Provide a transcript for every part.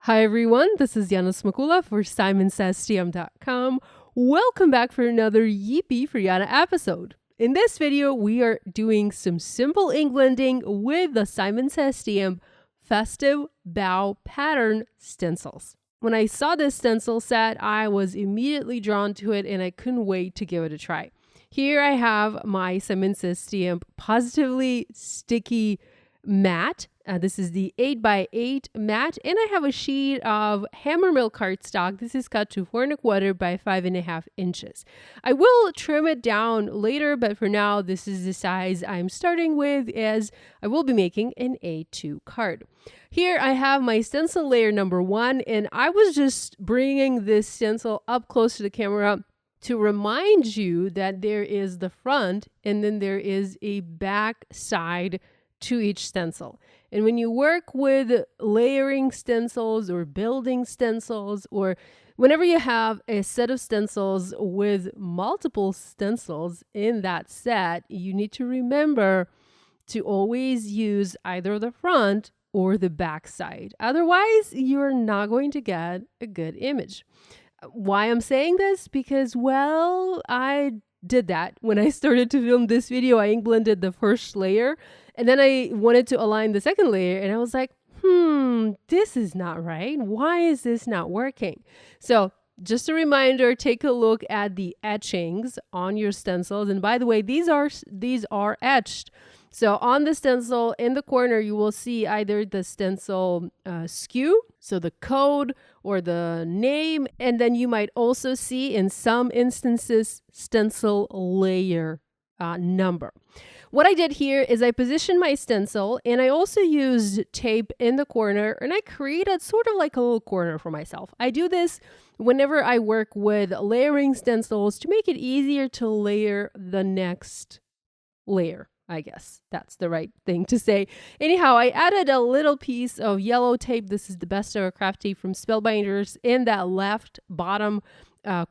Hi everyone, this is Yana Smakula for SimonsSTM.com. Welcome back for another Yippee for Yana episode. In this video, we are doing some simple ink blending with the Simons STM Festive Bough pattern stencils. When I saw this stencil set, I was immediately drawn to it and I couldn't wait to give it a try. Here I have my Simons STM Positively Sticky Matte. This is the 8x8 matte, and I have a sheet of hammermill cardstock. This is cut to 4¼ by 5½ inches. I will trim it down later, but for now, this is the size I'm starting with, as I will be making an A2 card. Here I have my stencil layer number 1, and I was just bringing this stencil up close to the camera to remind you that there is the front, and then there is a back side to each stencil. And when you work with layering stencils or building stencils, or whenever you have a set of stencils with multiple stencils in that set, you need to remember to always use either the front or the back side. Otherwise, you're not going to get a good image. Why I'm saying this? Because, well, I did that when I started to film this video. I ink blended the first layer, and then I wanted to align the second layer, and I was like, this is not right. Why is this not working? So just a reminder, take a look at the etchings on your stencils. And by the way, these are etched. So on the stencil in the corner, you will see either the stencil SKU, so the code or the name, and then you might also see in some instances stencil layer number. What I did here is I positioned my stencil, and I also used tape in the corner, and I created sort of like a little corner for myself. I do this whenever I work with layering stencils to make it easier to layer the next layer. I guess that's the right thing to say. Anyhow, I added a little piece of yellow tape. This is the Best Ever Craft tape from Spellbinders in that left bottom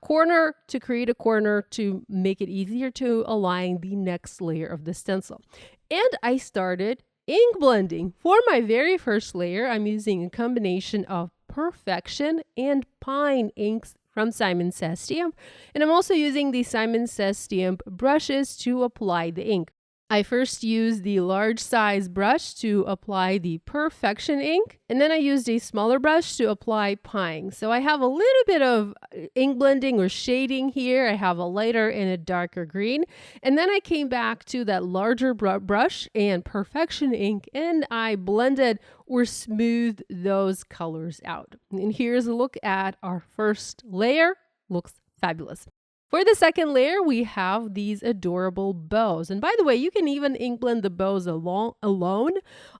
corner to create a corner to make it easier to align the next layer of the stencil. And I started ink blending. For my very first layer, I'm using a combination of Perfection and Pine inks from Simons STM. And I'm also using the Simons STM brushes to apply the ink. I first used the large size brush to apply the Perfection ink, and then I used a smaller brush to apply Pine. So I have a little bit of ink blending or shading here. I have a lighter and a darker green. And then I came back to that larger brush and Perfection ink, and I blended or smoothed those colors out. And here's a look at our first layer. Looks fabulous. For the second layer, we have these adorable bows. And by the way, you can even ink blend the bows alone on,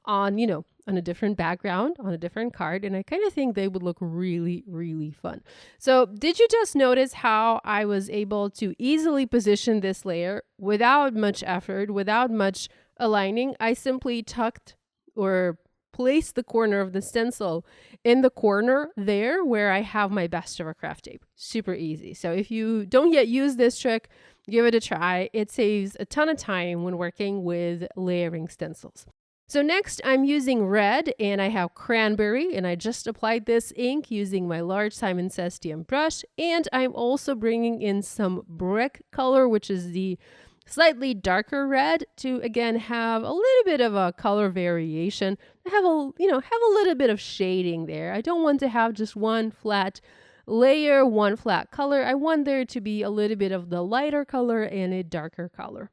on a different background, on a different card. And I kind of think they would look really, really fun. So did you just notice how I was able to easily position this layer without much effort, without much aligning? I simply tucked or place the corner of the stencil in the corner there where I have my Best Ever Craft tape. Super easy. So if you don't yet use this trick, give it a try. It saves a ton of time when working with layering stencils. So next I'm using red, and I have cranberry, and I just applied this ink using my large Simons STM brush. And I'm also bringing in some brick color, which is the slightly darker red, to again have a little bit of a color variation. Have a little bit of shading there. I don't want to have just one flat layer, one flat color. I want there to be a little bit of the lighter color and a darker color.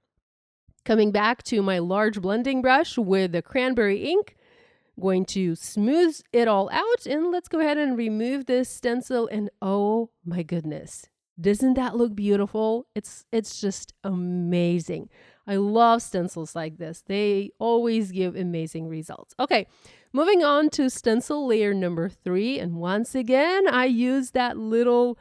Coming back to my large blending brush with the cranberry ink, going to smooth it all out, and let's go ahead and remove this stencil. And oh my goodness, doesn't that look beautiful? It's just amazing. I love stencils like this. They always give amazing results. Okay, moving on to stencil layer number 3. And once again, I use that little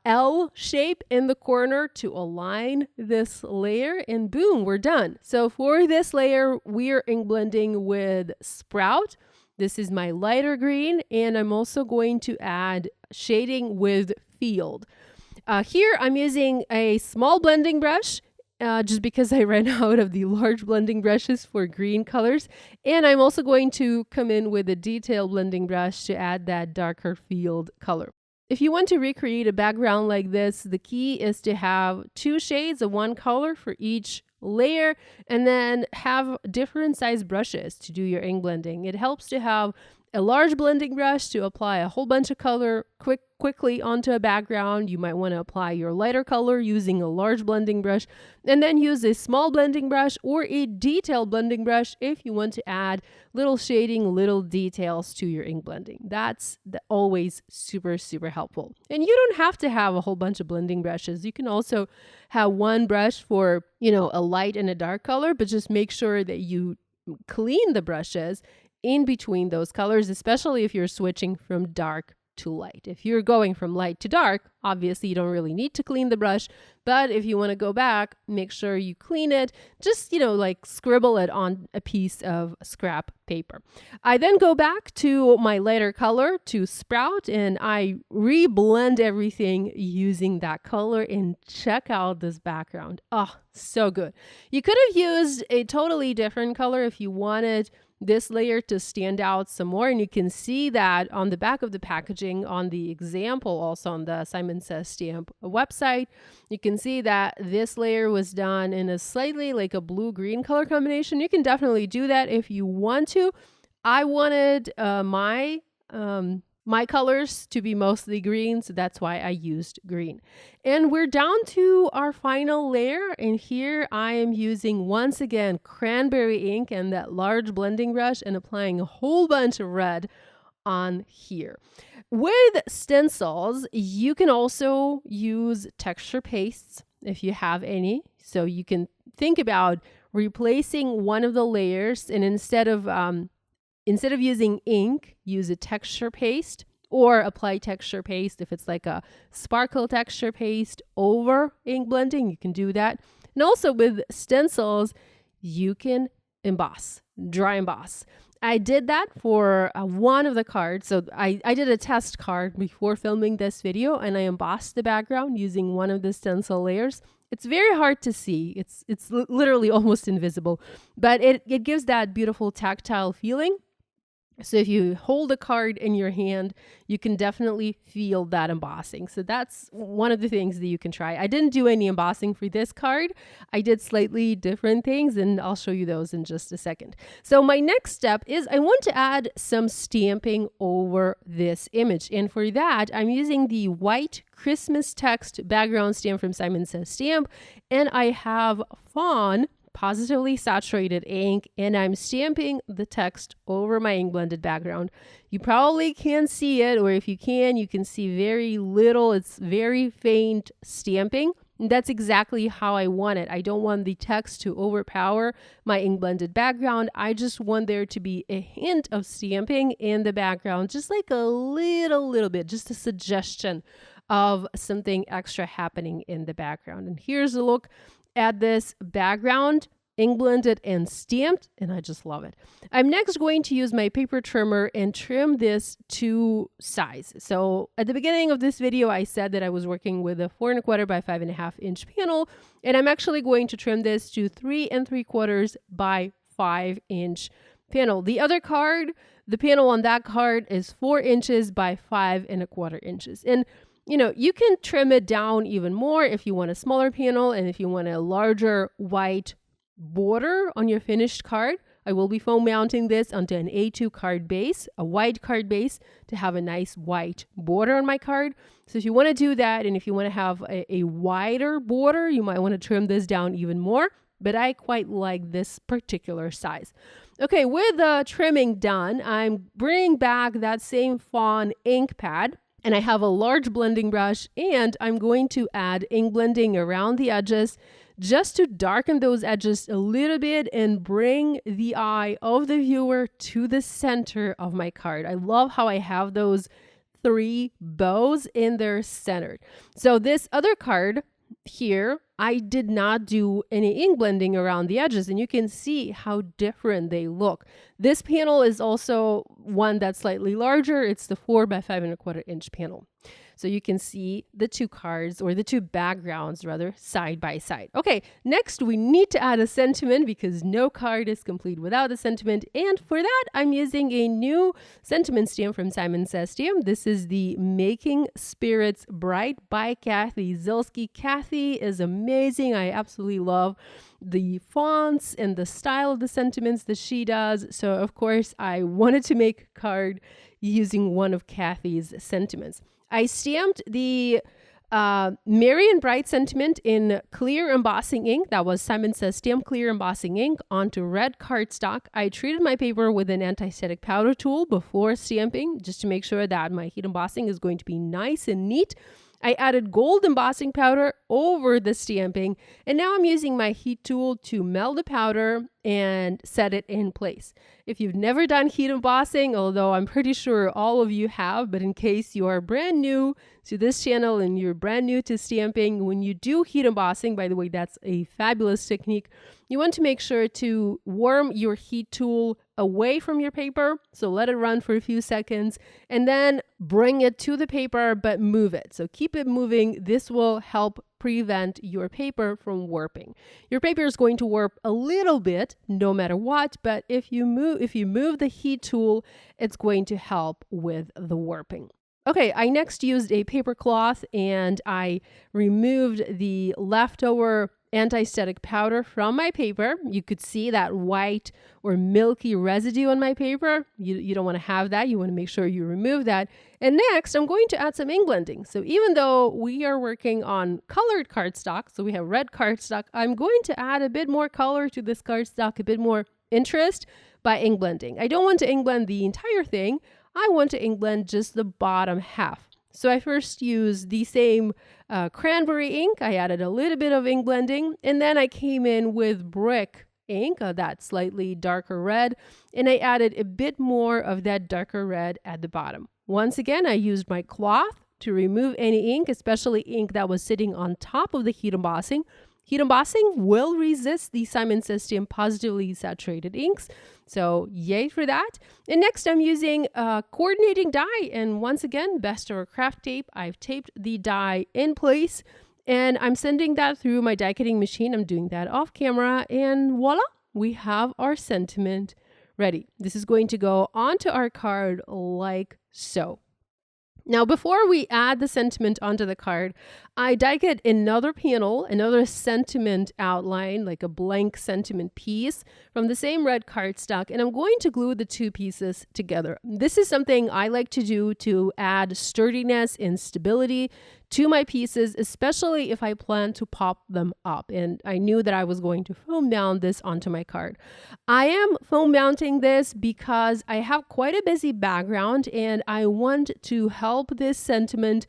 L shape in the corner to align this layer, and boom, we're done. So for this layer, we are ink blending with Sprout. This is my lighter green, and I'm also going to add shading with Field. Here I'm using a small blending brush just because I ran out of the large blending brushes for green colors. And I'm also going to come in with a detail blending brush to add that darker field color. If you want to recreate a background like this, the key is to have 2 shades of one color for each layer, and then have different size brushes to do your ink blending. It helps to have a large blending brush to apply a whole bunch of color quickly onto a background. You might want to apply your lighter color using a large blending brush, and then use a small blending brush or a detail blending brush if you want to add little shading, little details to your ink blending. That's always super helpful. And you don't have to have a whole bunch of blending brushes. You can also have one brush for, a light and a dark color, but just make sure that you clean the brushes in between those colors, especially if you're switching from dark to light. If you're going from light to dark, obviously you don't really need to clean the brush, but if you want to go back, make sure you clean it. Just, like scribble it on a piece of scrap paper. I then go back to my lighter color to Sprout, and I re-blend everything using that color, and check out this background. Oh, so good. You could have used a totally different color if you wanted this layer to stand out some more, and you can see that on the back of the packaging on the example, also on the Simon Says Stamp website. You can see that this layer was done in a slightly like a blue-green color combination. You can definitely do that if you want to. I wanted my colors to be mostly green, so that's why I used green. And we're down to our final layer, and here I am using, once again, cranberry ink and that large blending brush, and applying a whole bunch of red on here. With stencils, you can also use texture pastes if you have any. So you can think about replacing one of the layers, and instead of using ink, use a texture paste, or apply texture paste if it's like a sparkle texture paste over ink blending. You can do that. And also with stencils, you can emboss, dry emboss. I did that for one of the cards. So I did a test card before filming this video, and I embossed the background using one of the stencil layers. It's very hard to see. It's literally almost invisible, but it gives that beautiful tactile feeling. So if you hold a card in your hand, you can definitely feel that embossing. So that's one of the things that you can try. I didn't do any embossing for this card. I did slightly different things, and I'll show you those in just a second. So my next step is I want to add some stamping over this image. And for that, I'm using the white Christmas text background stamp from Simon Says Stamp, and I have Fawn positively saturated ink, and I'm stamping the text over my ink blended background. You probably can't see it, or if you can see very little. It's very faint stamping. And that's exactly how I want it. I don't want the text to overpower my ink blended background. I just want there to be a hint of stamping in the background, just like a little bit, just a suggestion of something extra happening in the background. And here's a look at this background, ink blended and stamped, and I just love it. I'm next going to use my paper trimmer and trim this to size. So at the beginning of this video, I said that I was working with a 4 1/4 by 5 1/2 inch panel, and I'm actually going to trim this to 3 3/4 by 5 inch panel. The other card, the panel on that card is 4 inches by 5 1/4 inches. And you can trim it down even more if you want a smaller panel, and if you want a larger white border on your finished card. I will be foam mounting this onto an A2 card base, a white card base, to have a nice white border on my card. So if you want to do that, and if you want to have a wider border, you might want to trim this down even more, but I quite like this particular size. Okay, with the trimming done, I'm bringing back that same Fawn ink pad, and I have a large blending brush, and I'm going to add ink blending around the edges just to darken those edges a little bit and bring the eye of the viewer to the center of my card. I love how I have those 3 bows in there centered. So this other card here, I did not do any ink blending around the edges, and you can see how different they look. This panel is also one that's slightly larger. It's the 4 by 5 1/4 inch panel. so you can see the two cards, or the two backgrounds rather, side by side. Okay, next we need to add a sentiment because no card is complete without a sentiment. And for that, I'm using a new sentiment stamp from Simon Says Stamp. This is the Making Spirits Bright by Kathy Zilski. Kathy is amazing. I absolutely love the fonts and the style of the sentiments that she does. So of course I wanted to make a card using one of Kathy's sentiments. I stamped the Merry and Bright sentiment in clear embossing ink. That was Simon Says Stamp clear embossing ink onto red cardstock. I treated my paper with an anti-static powder tool before stamping, just to make sure that my heat embossing is going to be nice and neat. I added gold embossing powder over the stamping, and now I'm using my heat tool to melt the powder and set it in place. If you've never done heat embossing, although I'm pretty sure all of you have, but in case you are brand new to this channel and you're brand new to stamping, when you do heat embossing, by the way, that's a fabulous technique, you want to make sure to warm your heat tool away from your paper. So let it run for a few seconds and then bring it to the paper, but move it. So keep it moving. This will help prevent your paper from warping. Your paper is going to warp a little bit no matter what, but if you move the heat tool, it's going to help with the warping. Okay, I next used a paper cloth and I removed the leftover anti-static powder from my paper. You could see that white or milky residue on my paper. You don't want to have that. You want to make sure you remove that. And next, I'm going to add some ink blending. So even though we are working on colored cardstock, so we have red cardstock, I'm going to add a bit more color to this cardstock, a bit more interest by ink blending. I don't want to ink blend the entire thing. I want to ink blend just the bottom half. So I first used the same cranberry ink. I added a little bit of ink blending, and then I came in with brick ink, that slightly darker red, and I added a bit more of that darker red at the bottom. Once again, I used my cloth to remove any ink, especially ink that was sitting on top of the heat embossing. Heat embossing will resist the Simon Says Stamp positively saturated inks, so yay for that. And next I'm using coordinating die, and once again, best over craft tape. I've taped the die in place, and I'm sending that through my die cutting machine. I'm doing that off camera, and voila, we have our sentiment ready. This is going to go onto our card like so. Now, before we add the sentiment onto the card, I die cut another panel, another sentiment outline, like a blank sentiment piece from the same red cardstock, and I'm going to glue the two pieces together. This is something I like to do to add sturdiness and stability to my pieces, especially if I plan to pop them up. And I knew that I was going to foam mount this onto my card. I am foam mounting this because I have quite a busy background and I want to help this sentiment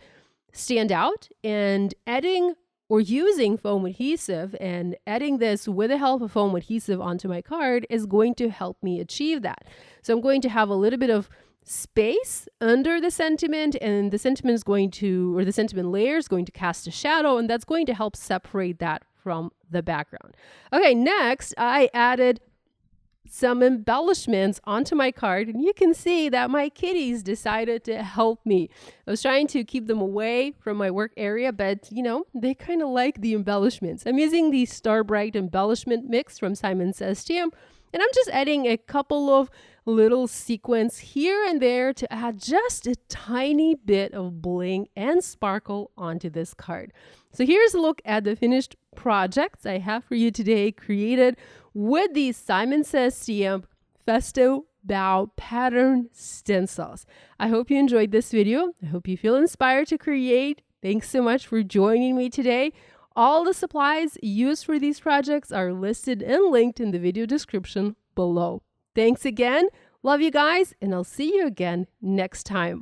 stand out, and adding or using foam adhesive and adding this with the help of foam adhesive onto my card is going to help me achieve that. So I'm going to have a little bit of space under the sentiment, and the sentiment is going to, or the sentiment layer is going to cast a shadow, and that's going to help separate that from the background. Okay, next I added some embellishments onto my card, and you can see that my kitties decided to help me. I was trying to keep them away from my work area, but you know, they kind of like the embellishments. I'm using the Star Bright embellishment mix from Simon Says Stamp, and I'm just adding a couple of little sequins here and there to add just a tiny bit of bling and sparkle onto this card. So here's a look at the finished projects I have for you today, created with these Simon Says Stamp Festive Bough pattern stencils. I hope you enjoyed this video. I hope you feel inspired to create. Thanks so much for joining me today. All the supplies used for these projects are listed and linked in the video description below. Thanks again. Love you guys, and I'll see you again next time.